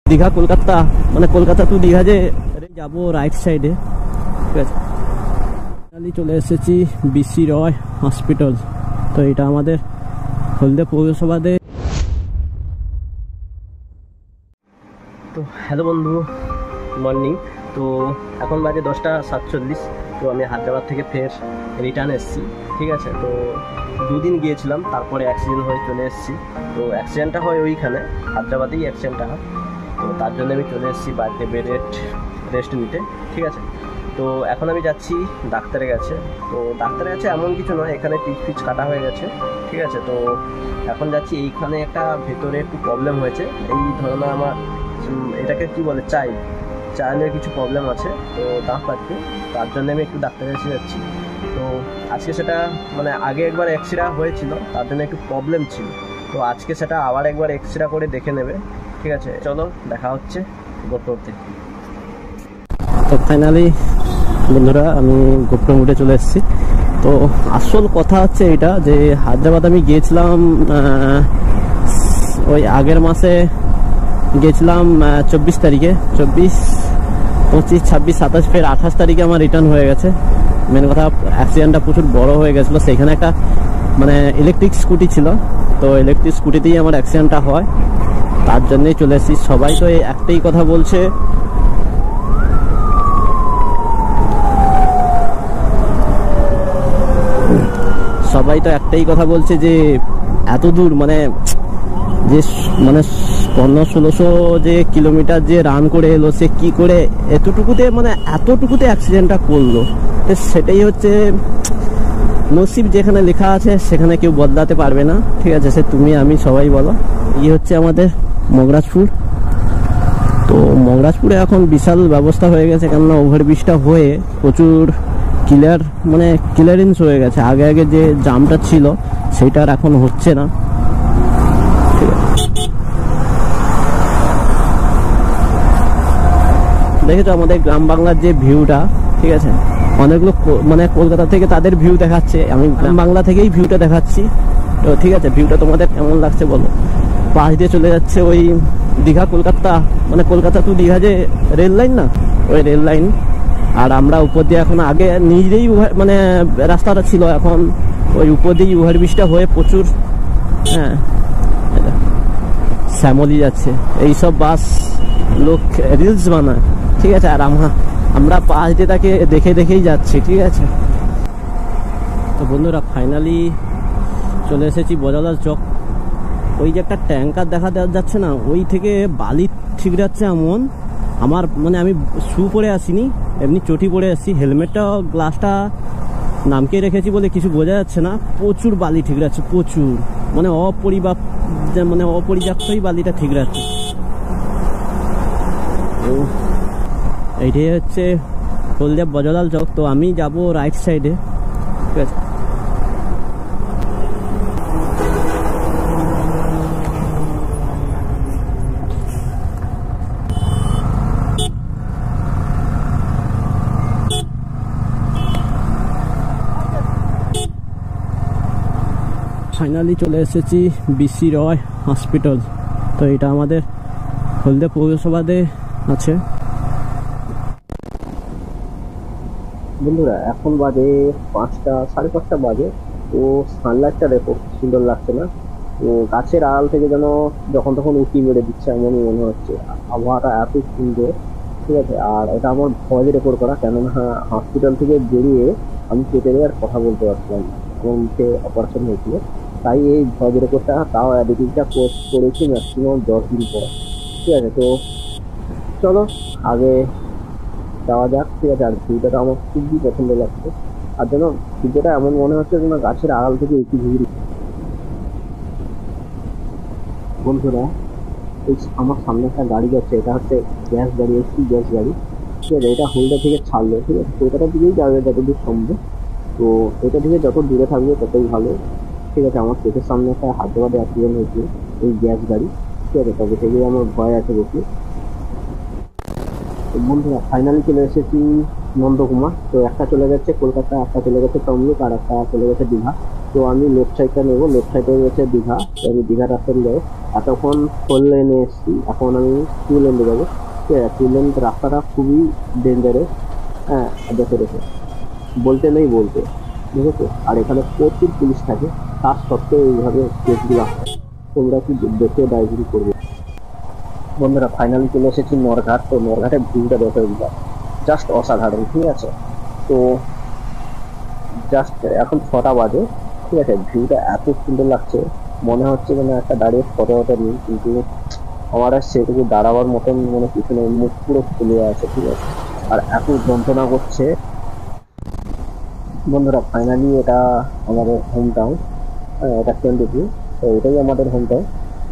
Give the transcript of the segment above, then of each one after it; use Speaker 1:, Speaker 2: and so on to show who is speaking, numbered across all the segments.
Speaker 1: দীঘা কলকাতা, মানে কলকাতা টু দীঘা যে যাবো রাইট সাইডে, ঠিক আছে। চলে এসেছি বিসি রয় হসপিটাল। তো এটা আমাদের হলদে পৌরসভাতে। তো হ্যালো বন্ধু, মর্নিং। তো এখন বাজে 10:47। তো আমি হায়দ্রাবাদ থেকে ফের রিটার্ন এসেছি, ঠিক আছে। তো দুদিন গিয়েছিলাম, তারপরে অ্যাক্সিডেন্ট হয়ে চলে এসেছি। তো অ্যাক্সিডেন্টটা হয় ওইখানে হায়দ্রাবাদেই অ্যাক্সিডেন্টটা হয়। তো তার জন্য আমি চলে এসেছি বাড়িতে বেডেড রেস্ট নিতে, ঠিক আছে। তো এখন আমি যাচ্ছি ডাক্তারের কাছে। তো ডাক্তারের কাছে এমন কিছু নয়, এখানে টিচ কাটা হয়ে গেছে, ঠিক আছে। তো এখন যাচ্ছি, এইখানে একটা ভেতরে একটু প্রবলেম হয়েছে। এই ধরনের আমার এটাকে কি বলে, চাইলের কিছু প্রবলেম আছে। তো দাঁত পাচ্ছে, তার জন্য আমি একটু ডাক্তারের কাছে যাচ্ছি। তো আজকে সেটা মানে আগে একবার এক্সরে হয়েছিল, তার জন্য একটু প্রবলেম ছিল। তো আজকে সেটা আবার একবার এক্সরে করে দেখে নেবে, ঠিক আছে। চলো দেখা হচ্ছে গোপ্রোতে। তো ফাইনালি বন্ধুরা আমি গোপ্রো মোডে চলে এসেছি। তো আসল কথা হচ্ছে এটা যে হায়দ্রাবাদ আমি গিয়েছিলাম ওই আগের মাসে গিয়েছিলাম 24 তারিখে, 24, 25, 26, 27, ফের 28 তারিখে আমার রিটার্ন হয়ে গেছে। মেন কথা অ্যাক্সিডেন্টটা প্রচুর বড় হয়ে গেছিলো। সেখানে একটা মানে ইলেকট্রিক স্কুটি ছিল, তো ইলেকট্রিক স্কুটিতেই আমার অ্যাক্সিডেন্টটা হয়, তার জন্যই চলে এসেছি। সবাই তো এই একটাই কথা বলছে, যে এত দূর মানে যে মানে 1500-1600 যে কিলোমিটার যে রান করে এলো, সে কি করে এতটুকুতে অ্যাক্সিডেন্টটা করলো। সেটাই হচ্ছে নসিব, যেখানে লেখা আছে সেখানে কেউ বদলাতে পারবে না, ঠিক আছে। সে তুমি আমি সবাই বলো। হচ্ছে আমাদের মগরাজপুর। তো মগরাজপুরে এখন বিশাল ব্যবস্থা হয়ে গেছে, কেননা ওভারব্রিজটা হয়ে প্রচুর ক্লিয়ারেন্স হয়ে গেছে। আগে যে জামটা ছিল সেটা আর এখন হচ্ছে না, ঠিক আছে। দেখেছো আমাদের গ্রাম বাংলার যে ভিউটা, ঠিক আছে। অনেকগুলো মানে কলকাতা থেকে তাদের ভিউ দেখাচ্ছে, আমি গ্রাম বাংলা থেকেই ভিউটা দেখাচ্ছি। তো ঠিক আছে, ভিউটা তোমাদের কেমন লাগছে বলো। পাশ দিয়ে চলে যাচ্ছে ওই দীঘা কলকাতা, মানে কলকাতা টু দীঘা যে রেল লাইন না, ওই রেল লাইন। আর আমরা উপর দিয়ে এখন, আগে নিজেই মানে রাস্তাটা ছিল, এখন ওই উপর দিয়ে ওভারব্রিজটা হয়ে প্রচুর শ্যামলি যাচ্ছে। এইসব বাস লোক রিলস বানায়, ঠিক আছে। আর আমরা পাশ দিয়ে তাকে দেখেই যাচ্ছি, ঠিক আছে। তো বন্ধুরা ফাইনালি চলে এসেছি বজলার চক। ওই যে একটা ট্যাঙ্কার দেখা যাচ্ছে না, ওই থেকে বালি ঠিকরাচ্ছে এমন। আমার মানে আমি শু পরে আসিনি, এমনি চটি পরে আসছি। হেলমেটটা গ্লাসটা নামকে রেখেছি বলে কিছু বোঝা যাচ্ছে না। প্রচুর বালি ঠিকরাচ্ছে, প্রচুর মানে অপরিযাক্তই বালিটা ঠিকরাচ্ছে। এইটাই হচ্ছে হলদিয়া বজলাল চক। তো আমি যাব রাইট সাইডে, ঠিক আছে। ফাইনালি চলে এসেছি বিসি রয় হসপিটাল। তো এটা আমাদের হলদিয়া পৌরসভাতে আছে। বন্ধুরা এখন বাজে 5টা, 5:30 বাজে। তো সানলাইটটা দেখো সুন্দর লাগছে না? তো গাছের আড়াল থেকে যেন যখন তখন উঁকি মেরে দিচ্ছে এমনই মনে হচ্ছে। আবহাওয়াটা এত সুন্দর, ঠিক আছে। আর এটা আমার ভয়েস রেকর্ড করা, কেননা হসপিটাল থেকে বেরিয়ে আমি পেটে আর কথা বলতে পারছিলাম না, আমার মুখে অপারেশন হয়েছিল। তাই এই ভয়েস রেকর্ডটা, তাও এডিটিংটা করেছি ম্যাক্সিমাম 10 দিন পর, ঠিক আছে। তো চলো আগে যাওয়া যাক, ঠিক আছে। আর ভিডিওটা আমার খুবই পছন্দ লাগছে, আর যেন ভিডিওটা এমন মনে হচ্ছে যেন গাছের আড়াল থেকে একটু ঘুরি। বন্ধুরা এই আমার সামনে একটা গাড়ি যাচ্ছে, এটা হচ্ছে গ্যাস গাড়ি, একটি গ্যাস গাড়ি, ঠিক আছে। এটা হলদিয়া থেকে ছাড়লো, ঠিক আছে। কলকাতার দিকেই যাবে যতদূর সম্ভব। তো এটা থেকে যত দূরে থাকবে ততই ভালো, ঠিক আছে। আমার চোখের সামনে একটা হায়দ্রাবাদে অ্যাক্সিডেন্ট হয়েছে এই গ্যাস গাড়ি, ঠিক আছে। তবে সেগুলো আমার ভয় আছে বেশি। তো বন্ধুরা ফাইনালি চলে এসেছি নন্দকুমার। তো একটা চলে যাচ্ছে কলকাতা, একটা চলে গেছে তমলুক, আর একটা চলে গেছে দীঘা। তো আমি লেফট সাইডটা নেবো, লেফট সাইডে রয়েছে দীঘা, তো আমি দীঘা রাস্তা দিয়ে যাবো। এতক্ষণ 4 লেনে এসেছি, এখন আমি 2 লেনে যাবো। ঠিক আছে, 2 লেন রাস্তাটা খুবই ডেঞ্জারাস। হ্যাঁ, দেখে রেখে বলতে নেই বলতে, ঠিক আছে। আর এখানে প্রচুর পুলিশ থাকে, তার সত্ত্বেও এইভাবে কেসগুলো হয়। তোমরা কি দেখে ড্রাইভিং করবে? বন্ধুরা ফাইনালি চলে এসেছি নরঘাট। তো নরঘাটের ভিউটা দেখে জাস্ট অসাধারণ, ঠিক আছে। তো জাস্ট এখন 6টা বাজে, ঠিক আছে। ভিউটা এত সুন্দর লাগছে, মনে হচ্ছে যেন একটা দাঁড়িয়ে ফটো ফটো নিই, কিন্তু আমার আর সেটুকু দাঁড়াবার মতন মানে কিছু নেই, মুখ পুরো ফুলে আছে, ঠিক আছে। আর এত যন্ত্রণা করছে। বন্ধুরা ফাইনালি এটা আমাদের হোম টাউন, এটা কেন্দ্রপুর। তো এটাই আমাদের হোম টাউন।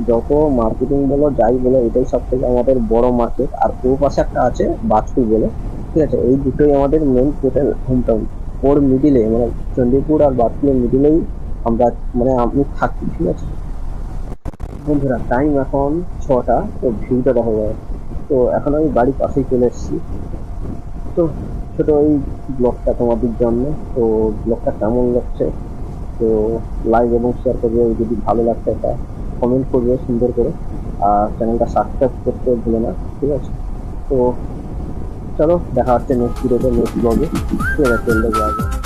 Speaker 1: যত মার্কেটিং বলো যাই বলো, এটাই সব থেকে আমাদের বড় মার্কেট। আর ওর পাশে একটা আছে বাজপুর বলে, ঠিক আছে। এই দুটোই আমাদের মেন টোটাল হোম টাউন। ওর মিডিলে মানে চণ্ডীপুর আর বাজপুরের মিডিলেই আমরা মানে আমি থাকি, ঠিক আছে। বন্ধুরা টাইম এখন 6টা, তো ভিউটা দেখা যায়। তো এখন আমি বাড়ির পাশেই চলে এসেছি। তো ছোট এই ব্লগটা তোমাদের জন্য। তো ব্লগটা কেমন লাগছে, তো লাইক এবং শেয়ার করবে, যদি ভালো লাগছে এটা কমেন্ট করবে সুন্দর করে। আর চ্যানেলটা সাবস্ক্রাইব করতে ভুলে না, ঠিক আছে। তো চলো দেখা হচ্ছে নেক্সট ভিডিওতে, নেক্সট ব্লগে, ঠিক আছে। চলে যাবো।